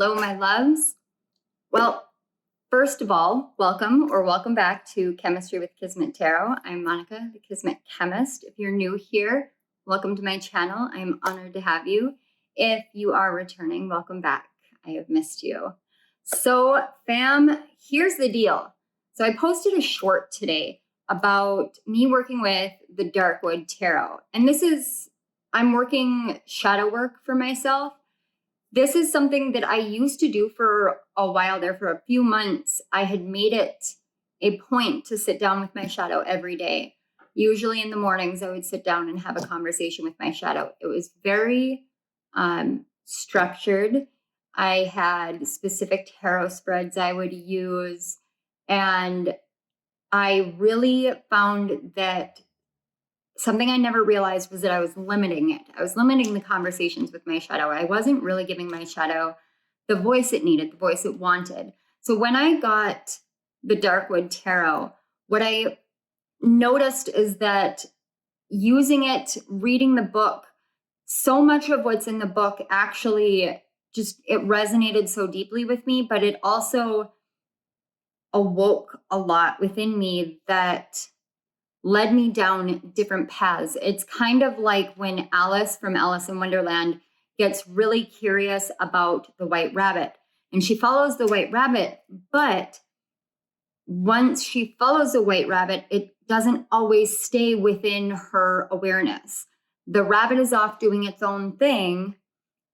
Hello, my loves. Well, first of all, welcome back to Chemistry with Kismet Tarot. I'm Monica, the Kismet Chemist. If you're new here, welcome to my channel. I'm honored to have you. If you are returning, welcome back. I have missed you. So, fam, here's the deal. So I posted a short today about me working with the Darkwood Tarot. And I'm working shadow work for myself. This is something that I used to do for a while there. For a few months, I had made it a point to sit down with my shadow every day. Usually in the mornings, I would sit down and have a conversation with my shadow. It was very structured. I had specific tarot spreads I would use. And I really found that something I never realized was that I was limiting it. I was limiting the conversations with my shadow. I wasn't really giving my shadow the voice it needed, the voice it wanted. So when I got the Darkwood Tarot, what I noticed is that using it, reading the book, so much of what's in the book actually it resonated so deeply with me, but it also awoke a lot within me that led me down different paths. It's kind of like when Alice from Alice in Wonderland gets really curious about the white rabbit, and she follows the white rabbit, but once she follows the white rabbit, it doesn't always stay within her awareness. The rabbit is off doing its own thing,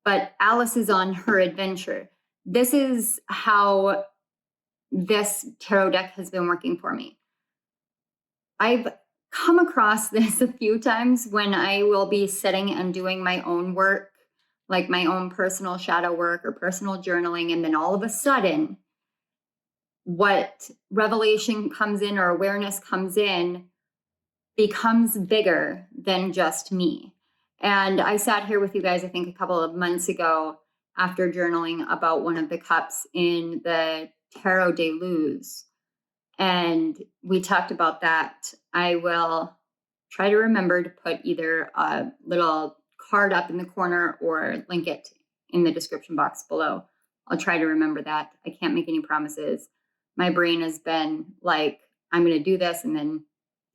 but Alice is on her adventure. This is how this tarot deck has been working for me. I've come across this a few times when I will be sitting and doing my own work, like my own personal shadow work or personal journaling, and then all of a sudden, what revelation comes in or awareness comes in becomes bigger than just me. And I sat here with you guys, I think a couple of months ago after journaling about one of the cups in the Tarot de Luz. And we talked about that. I will try to remember to put either a little card up in the corner or link it in the description box below. I'll try to remember that. I can't make any promises. My brain has been like, I'm going to do this and then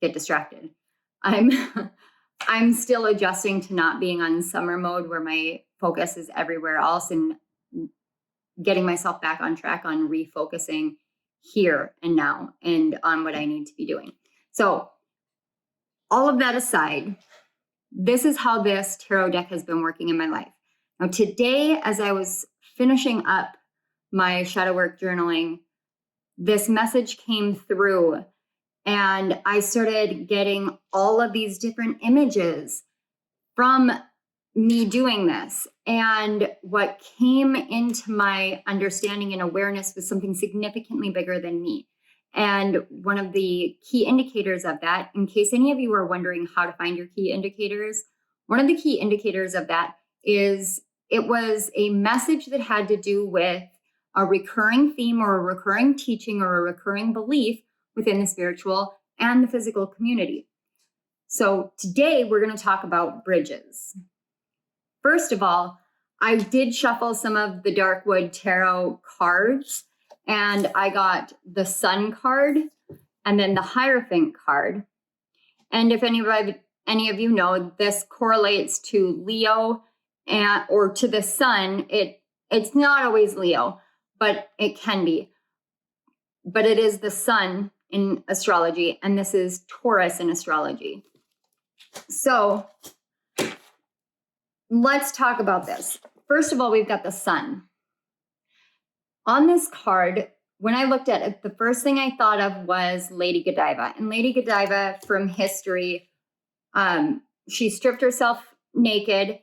get distracted. I'm still adjusting to not being on summer mode where my focus is everywhere else and getting myself back on track on refocusing here and now and on what I need to be doing. So all of that aside, this is how this tarot deck has been working in my life. Now today, as I was finishing up my shadow work journaling, this message came through and I started getting all of these different images from me doing this. And what came into my understanding and awareness was something significantly bigger than me. And one of the key indicators of that, in case any of you are wondering how to find your key indicators, one of the key indicators of that is it was a message that had to do with a recurring theme or a recurring teaching or a recurring belief within the spiritual and the physical community. So today we're going to talk about bridges. First of all, I did shuffle some of the Darkwood Tarot cards, and I got the Sun card and then the Hierophant card. And if any of you know, this correlates to Leo or to the Sun. It's not always Leo, but it can be. But it is the Sun in astrology, and this is Taurus in astrology. So let's talk about this. First of all, we've got the Sun. On this card, when I looked at it, the first thing I thought of was Lady Godiva. And Lady Godiva from history, she stripped herself naked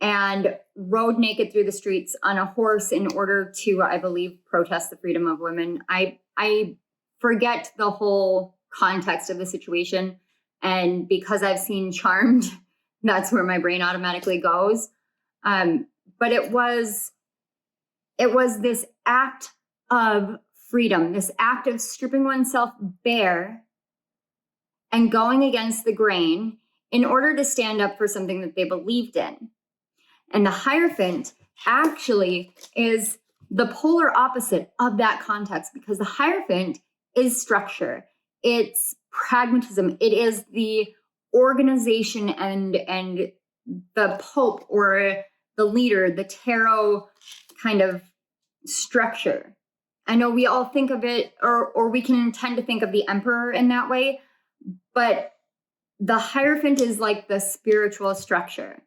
and rode naked through the streets on a horse in order to, I believe, protest the freedom of women. I forget the whole context of the situation. And because I've seen Charmed, that's where my brain automatically goes. But it was this act of freedom, this act of stripping oneself bare and going against the grain in order to stand up for something that they believed in. And the Hierophant actually is the polar opposite of that context, because the Hierophant is structure. It's pragmatism. It is the organization and the Pope or the leader, the tarot kind of structure. I know we all think of it, or we can tend to think of the Emperor in that way, but the Hierophant is like the spiritual structure.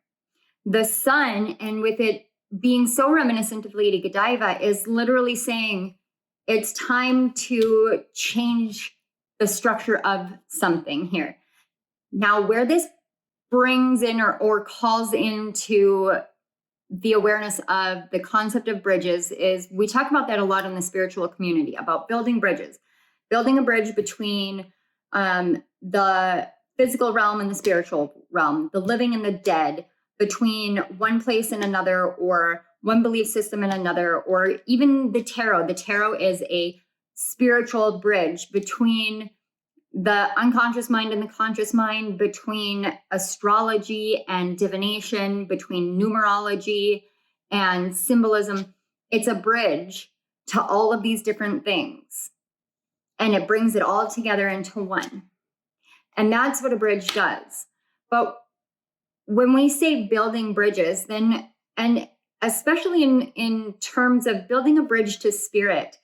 The Sun, and with it being so reminiscent of Lady Godiva, is literally saying it's time to change the structure of something here. Now, where this brings in or calls into the awareness of the concept of bridges is, we talk about that a lot in the spiritual community, about building bridges, building a bridge between the physical realm and the spiritual realm, the living and the dead, between one place and another, or one belief system and another, or even the tarot. The tarot is a spiritual bridge between the unconscious mind and the conscious mind, between astrology and divination, between numerology and symbolism. It's a bridge to all of these different things, and it brings it all together into one. And that's what a bridge does. But when we say building bridges, then, and especially in terms of building a bridge to spirit,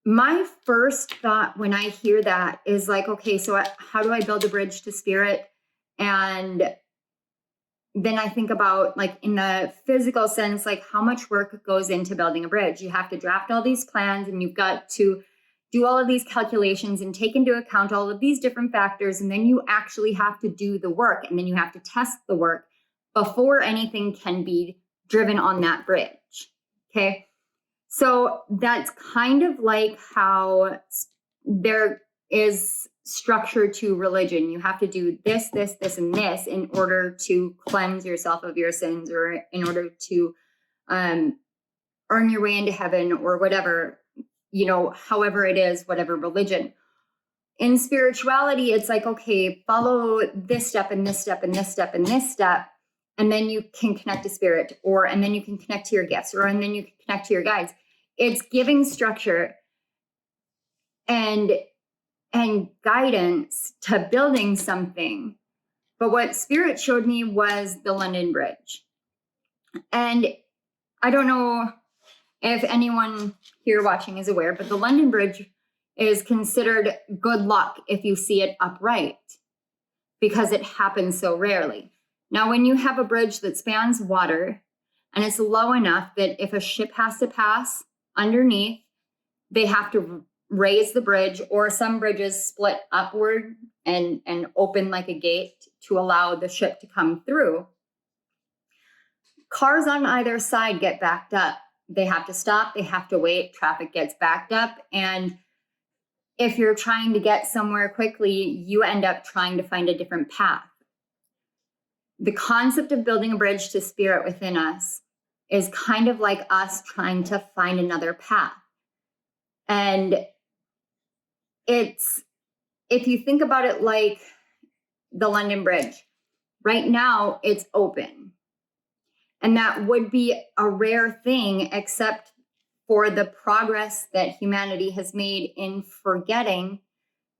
my first thought when I hear that is like, okay, so how do I build a bridge to spirit? And then I think about, like, in the physical sense, like how much work goes into building a bridge. You have to draft all these plans, and you've got to do all of these calculations and take into account all of these different factors. And then you actually have to do the work, and then you have to test the work before anything can be driven on that bridge. Okay. So that's kind of like how there is structure to religion. You have to do this, this, this, and this in order to cleanse yourself of your sins, or in order to earn your way into heaven, or whatever, you know, however it is, whatever religion. In spirituality, it's like, okay, follow this step and this step and this step and this step, and then you can connect to spirit, and then you can connect to your gifts, and then you can connect to your guides. It's giving structure and guidance to building something. But what spirit showed me was the London Bridge. And I don't know if anyone here watching is aware, but the London Bridge is considered good luck if you see it upright, because it happens so rarely. Now, when you have a bridge that spans water and it's low enough that if a ship has to pass underneath, they have to raise the bridge, or some bridges split upward and open like a gate to allow the ship to come through. Cars on either side get backed up. They have to stop, they have to wait, traffic gets backed up. And if you're trying to get somewhere quickly, you end up trying to find a different path. The concept of building a bridge to spirit within us is kind of like us trying to find another path. And it's, if you think about it like the London Bridge, right now it's open. And that would be a rare thing, except for the progress that humanity has made in forgetting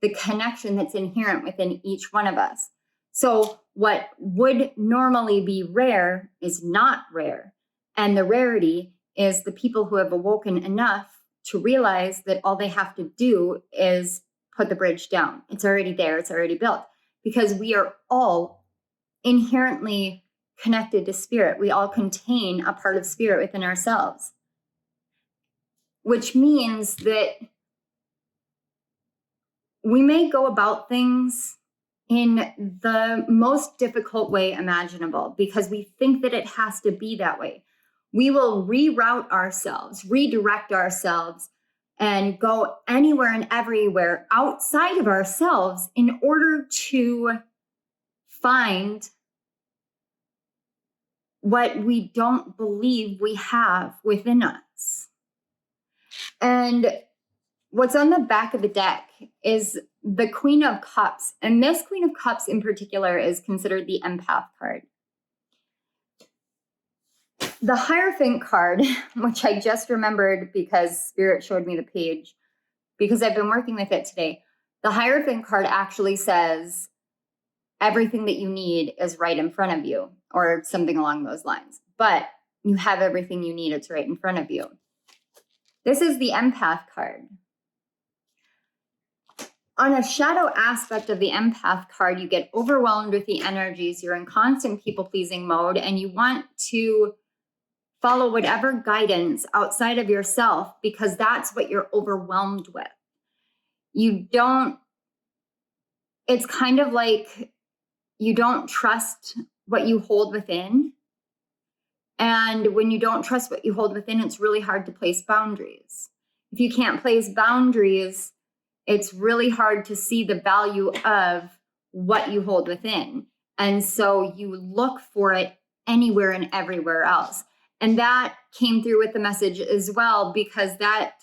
the connection that's inherent within each one of us. So what would normally be rare is not rare. And the rarity is the people who have awoken enough to realize that all they have to do is put the bridge down. It's already there. It's already built, because we are all inherently connected to spirit. We all contain a part of spirit within ourselves, which means that we may go about things in the most difficult way imaginable, because we think that it has to be that way. We will reroute ourselves, redirect ourselves, and go anywhere and everywhere outside of ourselves in order to find what we don't believe we have within us. And what's on the back of the deck is the Queen of Cups. And this Queen of Cups in particular is considered the Empath card. The Hierophant card, which I just remembered because Spirit showed me the page, because I've been working with it today. The Hierophant card actually says everything that you need is right in front of you, or something along those lines. But you have everything you need. It's right in front of you. This is the Empath card. On a shadow aspect of the Empath card, you get overwhelmed with the energies. You're in constant people-pleasing mode, and you want to follow whatever guidance outside of yourself because that's what you're overwhelmed with. It's kind of like you don't trust what you hold within. And when you don't trust what you hold within, it's really hard to place boundaries. If you can't place boundaries, it's really hard to see the value of what you hold within. And so you look for it anywhere and everywhere else. And that came through with the message as well, because that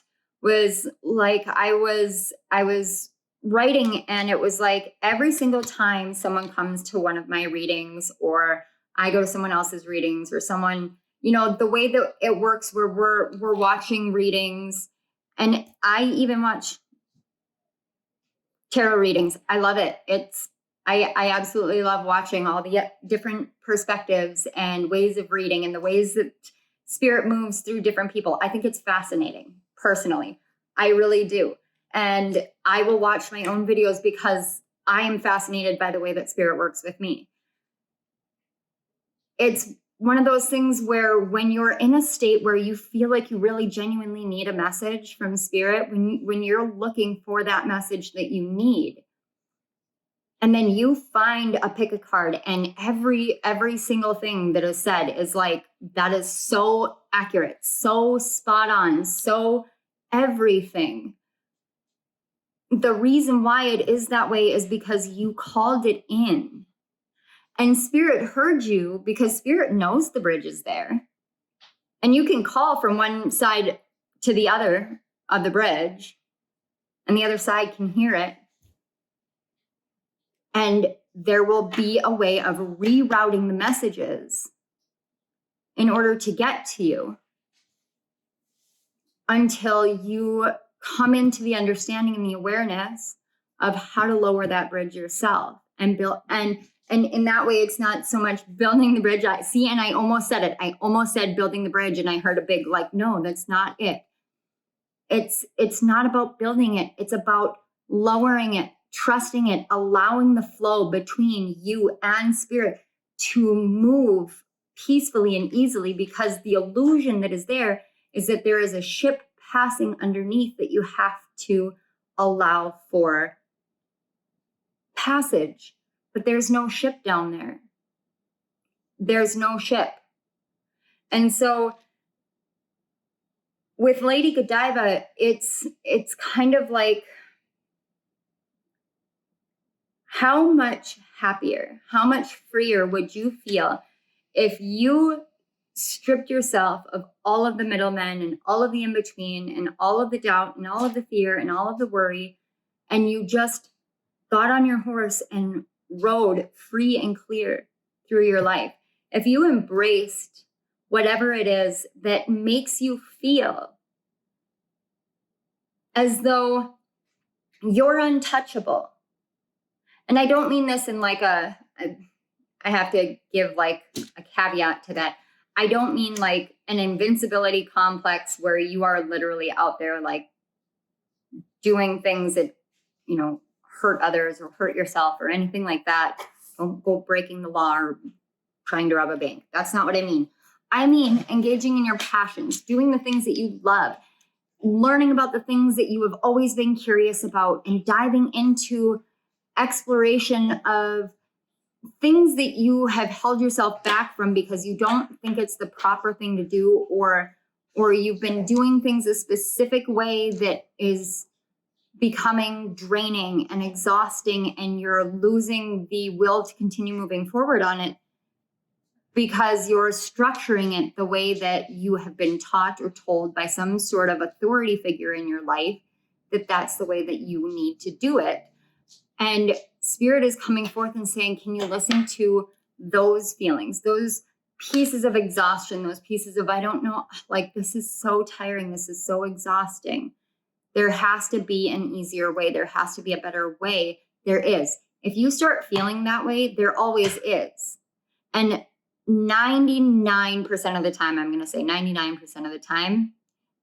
was like, I was writing, and it was like every single time someone comes to one of my readings, or I go to someone else's readings, or someone, the way that it works where we're watching readings, and I even watch tarot readings. I love it. I absolutely love watching all the different perspectives and ways of reading and the ways that Spirit moves through different people. I think it's fascinating, personally. I really do. And I will watch my own videos because I am fascinated by the way that Spirit works with me. It's one of those things where when you're in a state where you feel like you really genuinely need a message from Spirit, when you're looking for that message that you need, and then you pick a card, and every single thing that is said is like, that is so accurate, so spot on, so everything. The reason why it is that way is because you called it in. And Spirit heard you because Spirit knows the bridge is there. And you can call from one side to the other of the bridge, and the other side can hear it. And there will be a way of rerouting the messages in order to get to you until you come into the understanding and the awareness of how to lower that bridge yourself and build. And in that way, it's not so much building the bridge. And I almost said it. I almost said building the bridge, and I heard a big, like, no, that's not it. It's not about building it. It's about lowering it, trusting it, allowing the flow between you and Spirit to move peacefully and easily, because the illusion that is there is that there is a ship passing underneath that you have to allow for passage. But there's no ship down there. There's no ship. And so with Lady Godiva, it's kind of like, how much happier, how much freer would you feel if you stripped yourself of all of the middlemen and all of the in-between and all of the doubt and all of the fear and all of the worry, and you just got on your horse and rode free and clear through your life? If you embraced whatever it is that makes you feel as though you're untouchable. And I don't mean this in like I have to give like a caveat to that. I don't mean like an invincibility complex where you are literally out there like doing things that, hurt others or hurt yourself or anything like that. Don't go breaking the law or trying to rob a bank. That's not what I mean. I mean engaging in your passions, doing the things that you love, learning about the things that you have always been curious about, and diving into exploration of things that you have held yourself back from because you don't think it's the proper thing to do, or you've been doing things a specific way that is becoming draining and exhausting, and you're losing the will to continue moving forward on it because you're structuring it the way that you have been taught or told by some sort of authority figure in your life, that's the way that you need to do it. And Spirit is coming forth and saying, can you listen to those feelings, those pieces of exhaustion, those pieces of, I don't know, like, this is so tiring, this is so exhausting. There has to be an easier way. There has to be a better way. There is. If you start feeling that way, there always is. And 99% of the time, I'm going to say 99% of the time,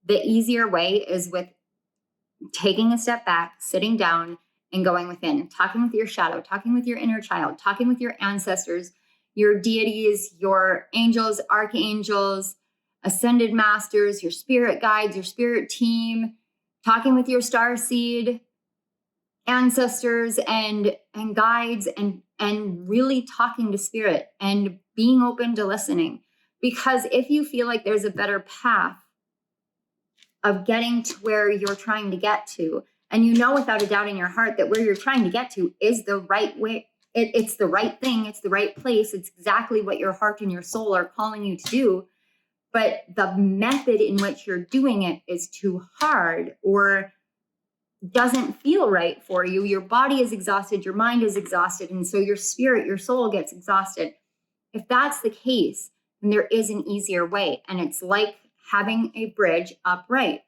the easier way is with taking a step back, sitting down, and going within, talking with your shadow, talking with your inner child, talking with your ancestors, your deities, your angels, archangels, ascended masters, your spirit guides, your spirit team, talking with your starseed ancestors and guides, and really talking to spirit and being open to listening. Because if you feel like there's a better path of getting to where you're trying to get to, and you know without a doubt in your heart that where you're trying to get to is the right way, it's the right thing, it's the right place, it's exactly what your heart and your soul are calling you to do, but the method in which you're doing it is too hard or doesn't feel right for you, your body is exhausted, your mind is exhausted, and so your spirit, your soul gets exhausted. If that's the case, then there is an easier way, and it's like having a bridge upright.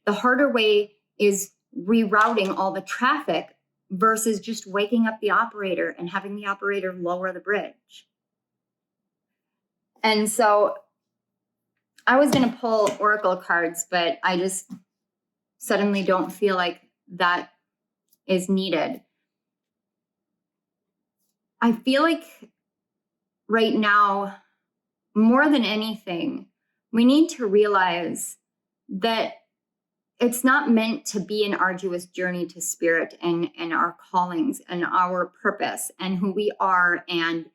The harder way is rerouting all the traffic versus just waking up the operator and having the operator lower the bridge. And so I was going to pull oracle cards, but I just suddenly don't feel like that is needed. I feel like right now, more than anything, we need to realize that it's not meant to be an arduous journey to spirit and our callings and our purpose and who we are, and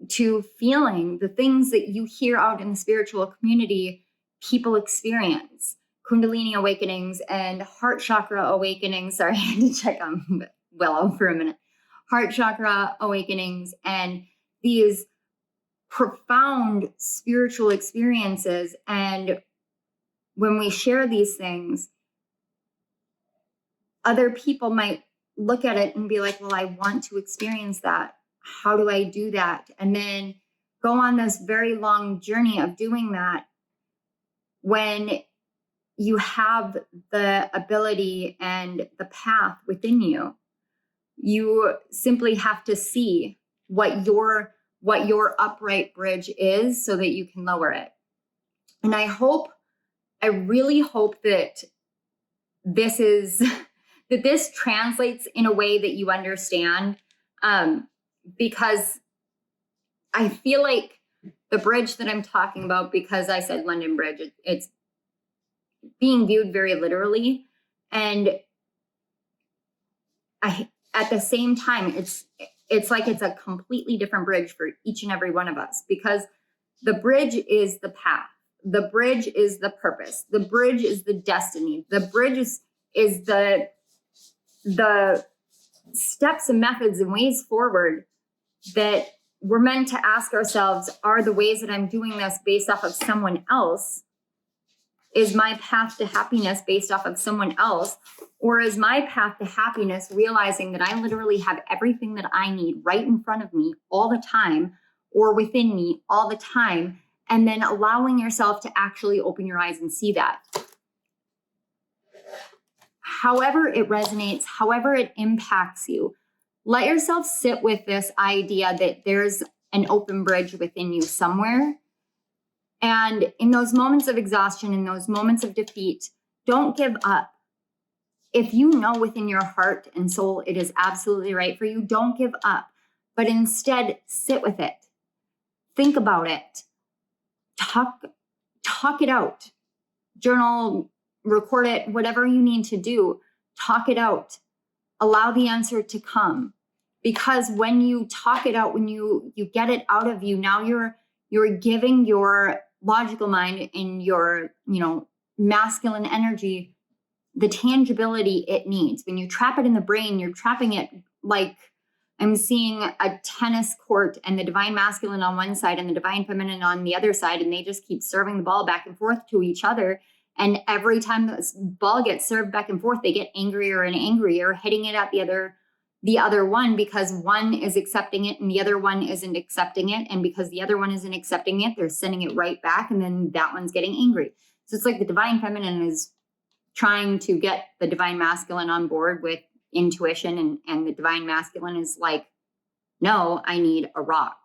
to feeling the things that you hear out in the spiritual community people experience. Kundalini awakenings and heart chakra awakenings. Sorry, I had to check on Willow for a minute. Heart chakra awakenings and these profound spiritual experiences. And when we share these things, other people might look at it and be like, well, I want to experience that. How do I do that? And then go on this very long journey of doing that when you have the ability and the path within you. You simply have to see what your upright bridge is so that you can lower it. And I really hope that this translates in a way that you understand, because I feel like the bridge that I'm talking about, because I said London Bridge, it's being viewed very literally. And at the same time, it's like it's a completely different bridge for each and every one of us, because the bridge is the path. The bridge is the purpose. The bridge is the destiny. The bridge is the steps and methods and ways forward that we're meant to ask ourselves, are the ways that I'm doing this based off of someone else? Is my path to happiness based off of someone else? Or is my path to happiness realizing that I literally have everything that I need right in front of me all the time, or within me all the time, and then allowing yourself to actually open your eyes and see that? However it resonates, however it impacts you, let yourself sit with this idea that there's an open bridge within you somewhere. And in those moments of exhaustion, in those moments of defeat, don't give up. If you know within your heart and soul it is absolutely right for you, don't give up, but instead sit with it. Think about it. Talk it out. Journal, record it, whatever you need to do. Talk it out. Allow the answer to come. Because when you talk it out, when you get it out of you, now you're giving your logical mind and your, masculine energy the tangibility it needs. When you trap it in the brain, you're trapping it like I'm seeing a tennis court and the divine masculine on one side and the divine feminine on the other side, and they just keep serving the ball back and forth to each other. And every time the ball gets served back and forth, they get angrier and angrier, hitting it at the other the other one because one is accepting it and the other one isn't accepting it. And because the other one isn't accepting it, they're sending it right back. And then that one's getting angry. So it's like the divine feminine is trying to get the divine masculine on board with intuition. And the divine masculine is like, no, I need a rock.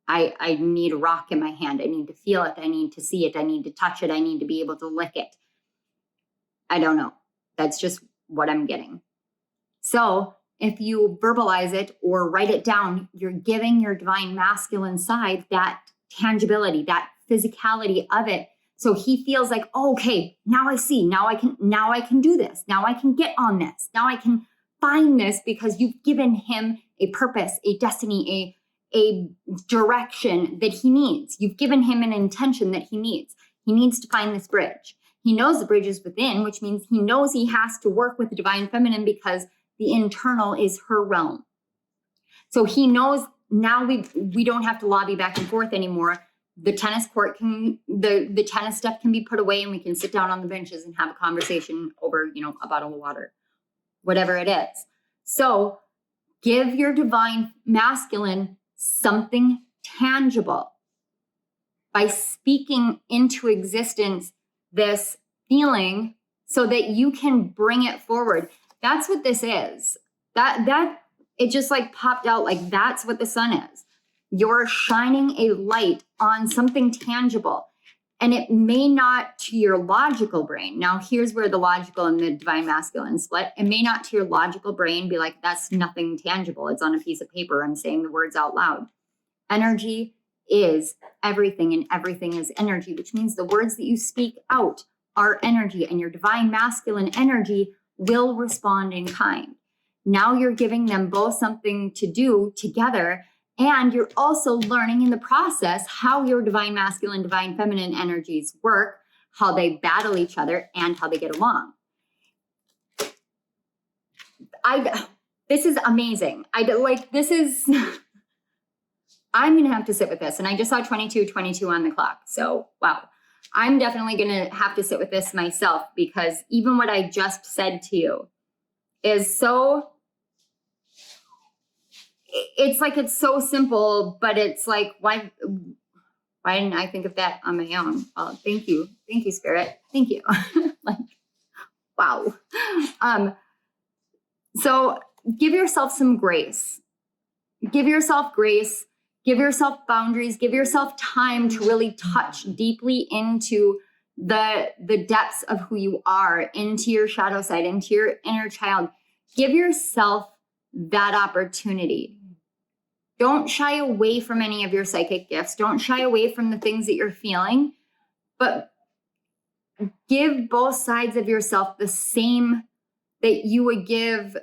I need a rock in my hand. I need to feel it. I need to see it. I need to touch it. I need to be able to lick it. I don't know. That's just what I'm getting. So if you verbalize it or write it down, you're giving your divine masculine side that tangibility, that physicality of it. So he feels like, oh, okay, now I see, now I can do this. Now I can get on this. Now I can find this because you've given him a purpose, a destiny, a direction that he needs. You've given him an intention that he needs. He needs to find this bridge. He knows the bridge is within, which means he knows he has to work with the divine feminine because the internal is her realm. So he knows now we don't have to lobby back and forth anymore. The tennis court the tennis stuff can be put away and we can sit down on the benches and have a conversation over, a bottle of water, whatever it is. So give your divine masculine something tangible by speaking into existence this feeling so that you can bring it forward. That's what this is. That it just like popped out like that's what the sun is. You're shining a light on something tangible. And it may not to your logical brain. Now, here's where the logical and the divine masculine split. It may not to your logical brain be like, that's nothing tangible. It's on a piece of paper. I'm saying the words out loud. Energy is everything and everything is energy, which means the words that you speak out are energy and your divine masculine energy will respond in kind. Now you're giving them both something to do together. And you're also learning in the process how your divine masculine, divine feminine energies work, how they battle each other, and how they get along. This is amazing. I'm going to have to sit with this. And I just saw 22:22 on the clock. So, wow. I'm definitely going to have to sit with this myself because even what I just said to you is so... It's like, it's so simple, but it's like, why didn't I think of that on my own? Well, thank you. Thank you, Spirit. Thank you. Like, wow. So give yourself some grace. Give yourself grace. Give yourself boundaries. Give yourself time to really touch deeply into the depths of who you are, into your shadow side, into your inner child. Give yourself that opportunity. Don't shy away from any of your psychic gifts. Don't shy away from the things that you're feeling, but give both sides of yourself the same that you would give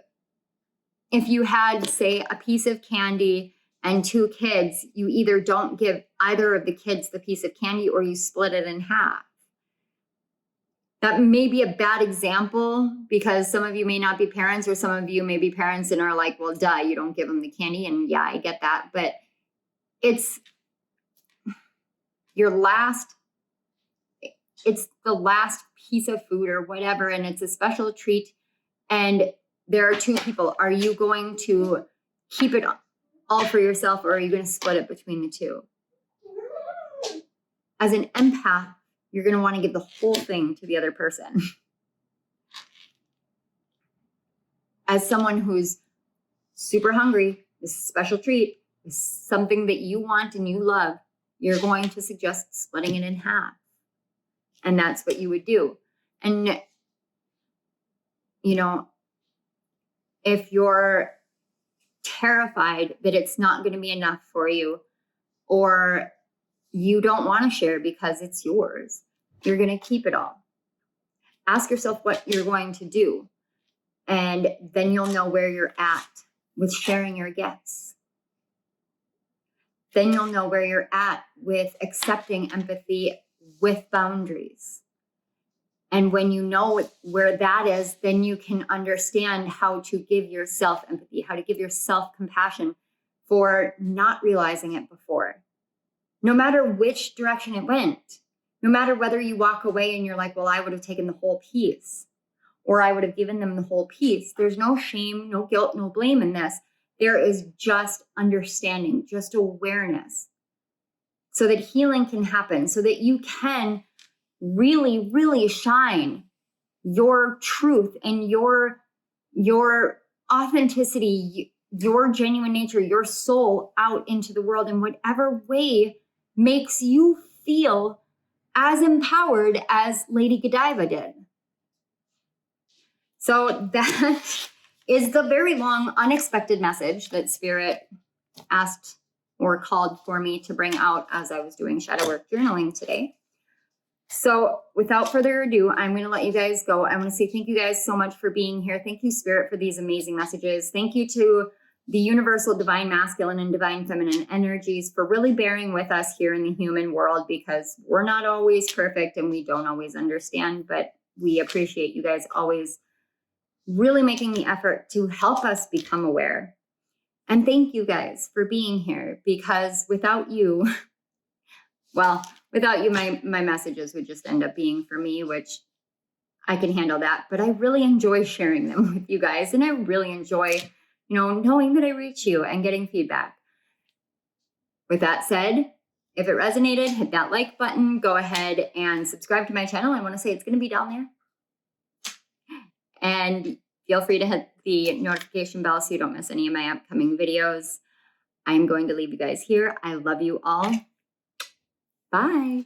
if you had, say, a piece of candy and two kids. You either don't give either of the kids the piece of candy or you split it in half. That may be a bad example because some of you may not be parents or some of you may be parents and are like, well, duh, you don't give them the candy. And yeah, I get that. But it's the last piece of food or whatever. And it's a special treat. And there are two people. Are you going to keep it all for yourself or are you going to split it between the two? As an empath, you're going to want to give the whole thing to the other person. As someone who's super hungry, this is a special treat, this is something that you want and you love, you're going to suggest splitting it in half. And that's what you would do. And, if you're terrified that it's not going to be enough for you or you don't want to share because it's yours, you're going to keep it all. Ask yourself what you're going to do. And then you'll know where you're at with sharing your gifts. Then you'll know where you're at with accepting empathy with boundaries. And when you know where that is, then you can understand how to give yourself empathy, how to give yourself compassion for not realizing it before. No matter which direction it went, no matter whether you walk away and you're like, well, I would have taken the whole piece, or I would have given them the whole piece. There's no shame, no guilt, no blame in this. There is just understanding, just awareness, so that healing can happen, so that you can really, really shine your truth and your authenticity, your genuine nature, your soul out into the world in whatever way makes you feel as empowered as Lady Godiva did. So that is the very long, unexpected message that Spirit asked or called for me to bring out as I was doing shadow work journaling today. So without further ado, I'm going to let you guys go. I want to say thank you guys so much for being here. Thank you, Spirit, for these amazing messages. Thank you to the universal divine masculine and divine feminine energies for really bearing with us here in the human world, because we're not always perfect and we don't always understand, but we appreciate you guys always really making the effort to help us become aware. And thank you guys for being here, because without you, well, without you, my messages would just end up being for me, which I can handle that. But I really enjoy sharing them with you guys. And I really enjoy, knowing that I reach you and getting feedback. With that said, if it resonated, hit that like button, go ahead and subscribe to my channel. I want to say it's going to be down there. And feel free to hit the notification bell so you don't miss any of my upcoming videos. I'm going to leave you guys here. I love you all. Bye.